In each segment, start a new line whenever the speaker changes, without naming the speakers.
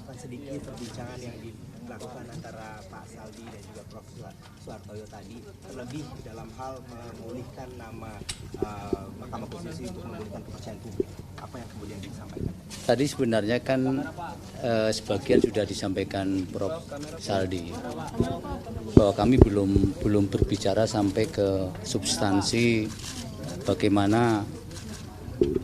menambahkan sedikit perbincangan yang dilakukan antara Pak Saldi dan juga Prof. Suhartoyo tadi, terlebih dalam hal memulihkan nama Mahkamah Konstitusi untuk memulihkan kepercayaan publik. Apa yang kemudian disampaikan?
Tadi sebenarnya kan sebagian sudah disampaikan Prof. Saldi bahwa kami belum berbicara sampai ke substansi bagaimana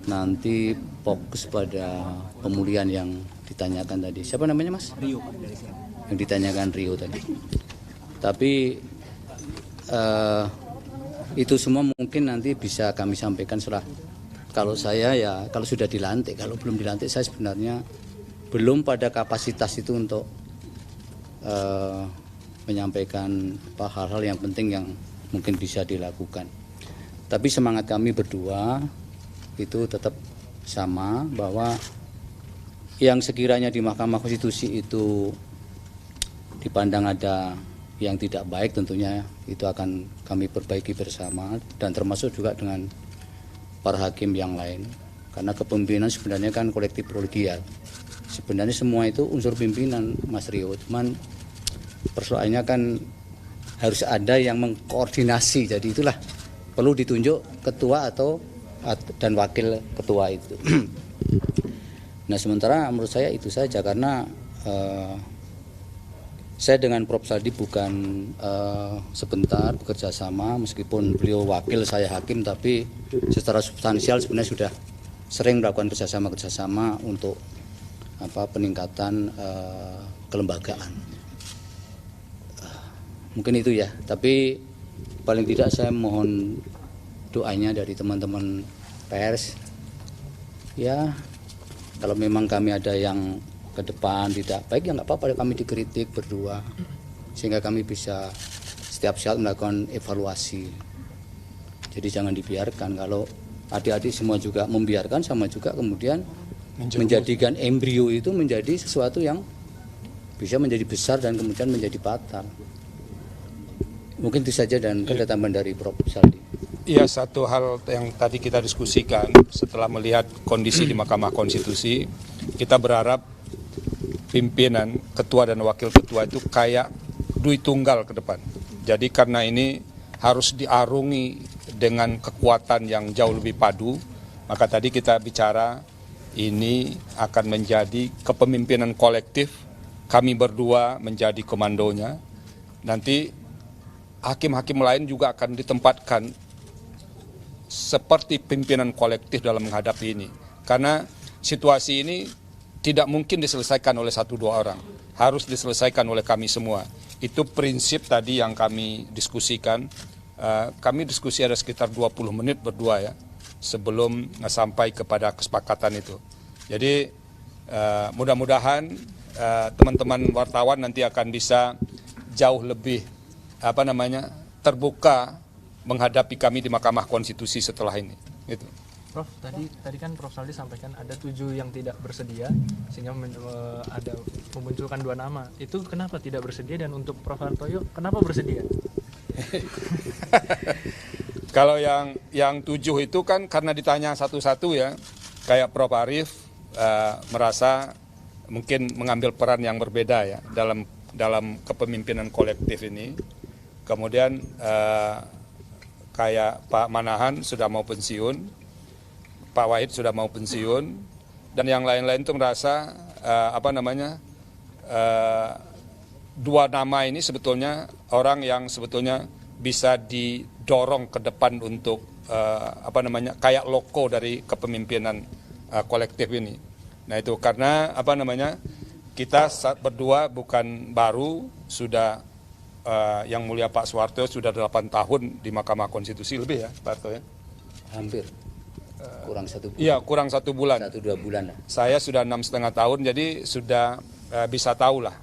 nanti fokus pada pemulihan yang ditanyakan tadi. Siapa namanya, Mas?
Rio, Pak, dari siapa?
Yang ditanyakan Rio tadi. Tapi itu semua mungkin nanti bisa kami sampaikan setelah. Kalau saya ya kalau sudah dilantik, kalau belum dilantik saya sebenarnya belum pada kapasitas itu untuk menyampaikan hal-hal yang penting yang mungkin bisa dilakukan. Tapi semangat kami berdua itu tetap sama, bahwa yang sekiranya di Mahkamah Konstitusi itu dipandang ada yang tidak baik, tentunya itu akan kami perbaiki bersama, dan termasuk juga dengan para hakim yang lain. Karena kepemimpinan sebenarnya kan kolektif kolegial. Sebenarnya semua itu unsur pimpinan, Mas Rio. Cuman persoalannya kan harus ada yang mengkoordinasi. Jadi itulah perlu ditunjuk ketua dan wakil ketua itu. Nah, sementara menurut saya itu saja, karena saya dengan Prof. Saldi bukan sebentar bekerja sama, meskipun beliau wakil, saya hakim, tapi secara substansial sebenarnya sudah sering melakukan kerjasama untuk peningkatan kelembagaan. Mungkin itu ya, tapi paling tidak saya mohon doanya dari teman-teman pers. Ya, kalau memang kami ada yang ke depan tidak baik ya nggak apa-apa, kami dikritik berdua sehingga kami bisa setiap saat melakukan evaluasi. Jadi jangan dibiarkan, kalau adik-adik semua juga membiarkan, sama juga kemudian menjadikan embrio itu menjadi sesuatu yang bisa menjadi besar dan kemudian menjadi fatal. Mungkin itu saja, dan ada tambahan dari Prof. Saldi.
Iya, satu hal yang tadi kita diskusikan setelah melihat kondisi di Mahkamah Konstitusi, kita berharap pimpinan, ketua dan wakil ketua itu kayak Dwi Tunggal ke depan. Jadi karena ini harus diarungi dengan kekuatan yang jauh lebih padu, maka tadi kita bicara ini akan menjadi kepemimpinan kolektif, kami berdua menjadi komandonya. Nanti hakim-hakim lain juga akan ditempatkan seperti pimpinan kolektif dalam menghadapi ini. Karena situasi ini tidak mungkin diselesaikan oleh 1-2 orang, harus diselesaikan oleh kami semua. Itu prinsip tadi yang kami diskusikan. Kami diskusi ada sekitar 20 menit berdua ya, sebelum sampai kepada kesepakatan itu. Jadi mudah-mudahan teman-teman wartawan nanti akan bisa jauh lebih terbuka menghadapi kami di Mahkamah Konstitusi setelah ini. Gitu.
Prof, tadi kan Prof. Saldi sampaikan ada 7 yang tidak bersedia, sehingga ada memunculkan 2 nama. Itu kenapa tidak bersedia, dan untuk Prof. Hartoyo kenapa bersedia?
Kalau yang 7 itu kan karena ditanya satu-satu ya, kayak Prof. Arief merasa mungkin mengambil peran yang berbeda ya dalam kepemimpinan kolektif ini. Kemudian kayak Pak Manahan sudah mau pensiun, Pak Wahid sudah mau pensiun, dan yang lain-lain itu merasa 2 nama ini sebetulnya orang yang sebetulnya bisa didorong ke depan untuk kayak loko dari kepemimpinan kolektif ini. Nah itu karena kita berdua bukan baru, sudah yang mulia Pak Suhartoyo sudah 8 tahun di Mahkamah Konstitusi lebih ya Pak Harto ya?
Hampir. Kurang 1 bulan.
Iya, kurang 1 bulan.
1-2 bulan lah.
Saya sudah 6,5 tahun, jadi sudah bisa tahulah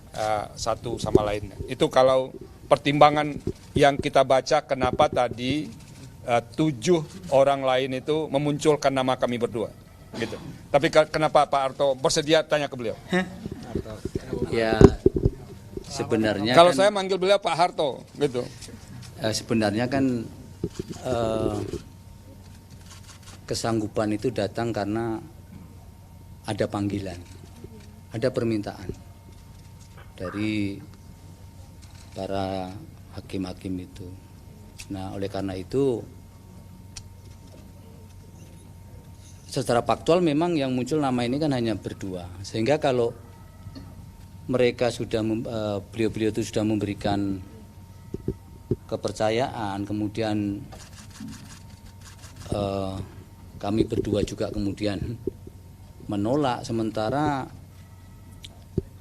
satu sama lainnya. Itu kalau pertimbangan yang kita baca kenapa tadi 7 orang lain itu memunculkan nama kami berdua. Gitu. Tapi kenapa Pak Harto bersedia, tanya ke beliau.
Ya, sebenarnya
kalau
kan,
saya manggil beliau Pak Harto gitu.
Sebenarnya kan kesanggupan itu datang karena ada panggilan, ada permintaan. dari para hakim-hakim itu. Nah, oleh karena itu secara faktual memang yang muncul nama ini kan hanya berdua. Sehingga kalau mereka sudah beliau-beliau itu sudah memberikan kepercayaan, kemudian kami berdua juga kemudian menolak, sementara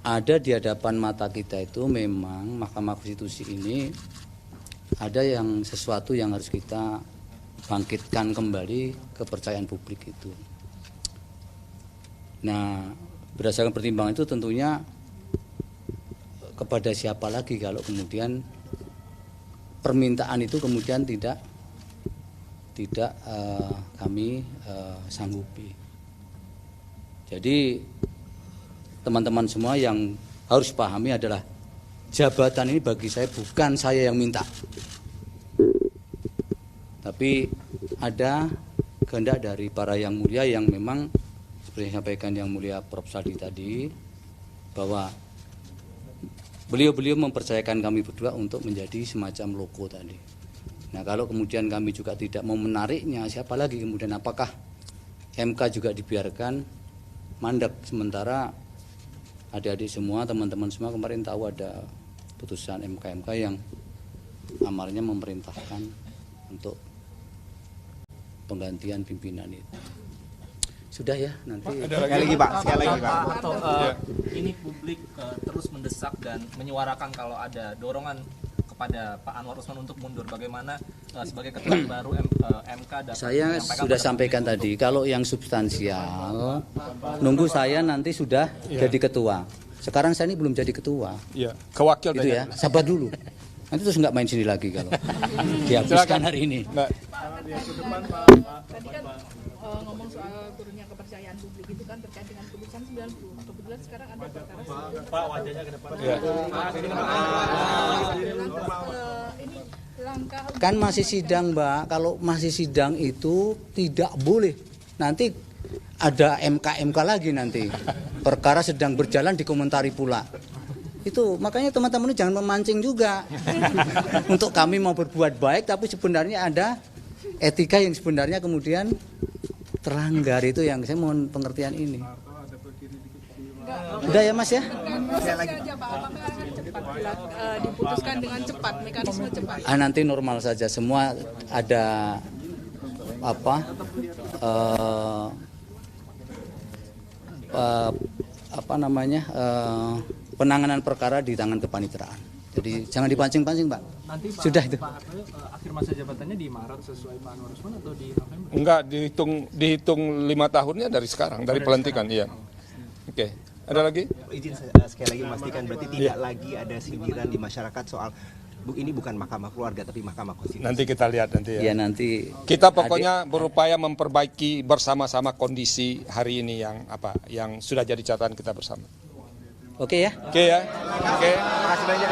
ada di hadapan mata kita itu memang Mahkamah Konstitusi ini ada yang sesuatu yang harus kita bangkitkan kembali kepercayaan publik itu. Nah, berdasarkan pertimbangan itu tentunya kepada siapa lagi kalau kemudian permintaan itu kemudian tidak kami sanggupi. Jadi teman-teman semua yang harus pahami adalah jabatan ini bagi saya bukan saya yang minta, tapi ada kehendak dari para yang mulia yang memang seperti yang disampaikan yang mulia Prof. Saldi tadi, bahwa beliau-beliau mempercayakan kami berdua untuk menjadi semacam logo tadi. Nah, kalau kemudian kami juga tidak mau menariknya, siapa lagi kemudian? Apakah MK juga dibiarkan mandek? Sementara adik-adik semua, teman-teman semua kemarin tahu ada putusan MK yang amarnya memerintahkan untuk penggantian pimpinan itu. Sudah ya, nanti
Sekali lagi Pak.
Atau ini publik terus mendesak dan menyuarakan kalau ada dorongan kepada Pak Anwar Usman untuk mundur. Bagaimana sebagai ketua baru MK dan
saya sudah sampaikan tadi, kalau yang substansial nunggu saya nanti sudah jadi ketua. Sekarang saya ini belum jadi ketua.
Iya, kewakil
Gitu ya, sabar dulu. Nanti terus nggak main sini lagi kalau dihabiskan hari ini.
Nah,
Tadi kan ngomong soal turunnya kepercayaan publik itu kan terkait dengan putusan 90. Kebetulan sekarang ada perkara Pak wajahnya ke depan. Ini langkah
Kan masih sidang, Mbak. Kalau masih sidang itu tidak boleh. Nanti ada MK lagi nanti. Perkara sedang berjalan dikomentari pula. Itu makanya teman-teman ini jangan memancing juga. Untuk kami mau berbuat baik tapi sebenarnya ada etika yang sebenarnya kemudian terlanggar, itu yang saya mohon pengertian ini. Udah ya Mas ya?
Sekali aja Pak, apakah cepat diputuskan dengan cepat, mekanisme cepat?
Nanti normal saja, semua ada penanganan perkara di tangan kepaniteraan. Jadi jangan dipancing-pancing, Pak.
Nanti Pak,
Sudah itu.
Pak Hartoyo akhir masa jabatannya di Maret sesuai Pak Anwar Usman atau di November?
enggak, dihitung 5 tahunnya dari sekarang, dari pelantikan, iya. Oke, ada lagi?
Izin sekali lagi memastikan berarti tidak lagi ada sindiran di masyarakat soal ini bukan Mahkamah Keluarga tapi Mahkamah Konstitusi.
Nanti kita lihat nanti ya.
Ya nanti
Kita pokoknya berupaya memperbaiki bersama-sama kondisi hari ini yang sudah jadi catatan kita bersama.
oke ya.
Oke ya. Oke.
Terima kasih banyak.